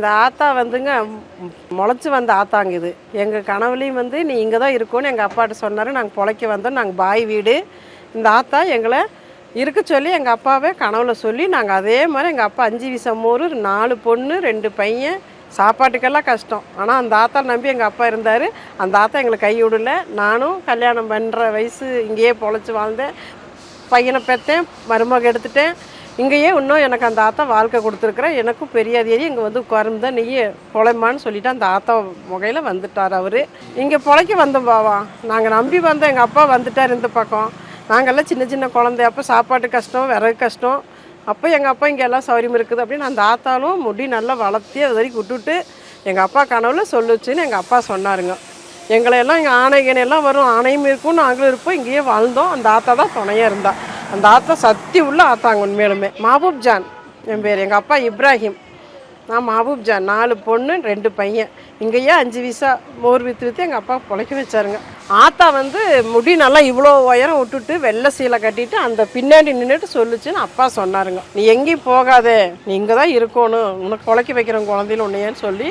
இந்த ஆத்தா வந்துங்க முளைச்சி வந்த ஆத்தாங்க இது. எங்கள் கனவுலையும் வந்து நீ இங்கே தான் இருக்கோன்னு எங்கள் அப்பாட்ட சொன்னார். நாங்கள் பொழைக்க வந்தோம். நாங்கள் பாய் வீடு. இந்த ஆத்தா எங்களை இருக்க சொல்லி எங்கள் அப்பாவே கனவுல சொல்லி நாங்கள் அதே மாதிரி எங்கள் அப்பா 5 வீசம் மோர், 4 பொண்ணு 2 பையன். சாப்பாட்டுக்கெல்லாம் கஷ்டம். ஆனால் அந்த ஆத்தா நம்பி எங்கள் அப்பா இருந்தார். அந்த ஆத்தா எங்களை கை விடல. நானும் கல்யாணம் பண்ணுற வயசு இங்கேயே பொழைச்சி வாழ்ந்தேன். பையனை பெற்றேன், மருமக எடுத்துட்டேன். இங்கேயே இன்னும் எனக்கு அந்த ஆத்தா வாழ்க்கை கொடுத்துருக்குறேன். எனக்கும் பெரிய அதிகாரி இங்கே வந்து உட்கார்ந்து நீ பொழைமான்னு சொல்லிவிட்டு அந்த ஆத்தா முகையில் வந்துட்டார் அவர். இங்கே பொழைக்க வந்தோம் பாவா. நாங்கள் நம்பி வந்தோம். எங்கள் அப்பா வந்துட்டார் இந்த பக்கம். நாங்கள்லாம் சின்ன சின்ன குழந்தை. அப்போ சாப்பாட்டு கஷ்டம், விறகு கஷ்டம். அப்போ எங்கள் அப்பா இங்கே எல்லாம் சௌரியம் இருக்குது அப்படின்னு அந்த ஆத்தாலும் முடி நல்லா வளர்த்தி அது வரைக்கும் விட்டுட்டு எங்கள் அப்பா கனவுல சொல்லுச்சுன்னு எங்கள் அப்பா சொன்னாருங்க. எங்களையெல்லாம் இங்கே ஆணைகனையெல்லாம் வரும், ஆணையும் இருக்கும், நாங்களும் இருப்போம். இங்கேயே வாழ்ந்தோம். அந்த ஆத்தா தான் துணையாக இருந்தா. அந்த ஆத்தா சக்தி உள்ள ஆத்தாங்க உண்மையிலுமே. மஹபூப் ஜான் என் பேர். எங்கள் அப்பா இப்ராஹிம், நான் மஹபூப் ஜான். 4 பொண்ணு 2 பையன். இங்கேயே 5 வீசா மோர் விற்று எங்கள் அப்பா பொழைக்க வச்சாருங்க. ஆத்தா வந்து முடி நல்லா இவ்வளோ உயரம் விட்டுட்டு வெள்ளை சீலை கட்டிட்டு அந்த பின்னாடி நின்றுட்டு சொல்லுச்சுன்னு அப்பா சொன்னாருங்க. நீ எங்கேயும் போகாதே, நீ இங்கே தான் இருக்கணும், உனக்கு பொழைக்க வைக்கிறவங்க குழந்தையில ஒன்றையன்னு சொல்லி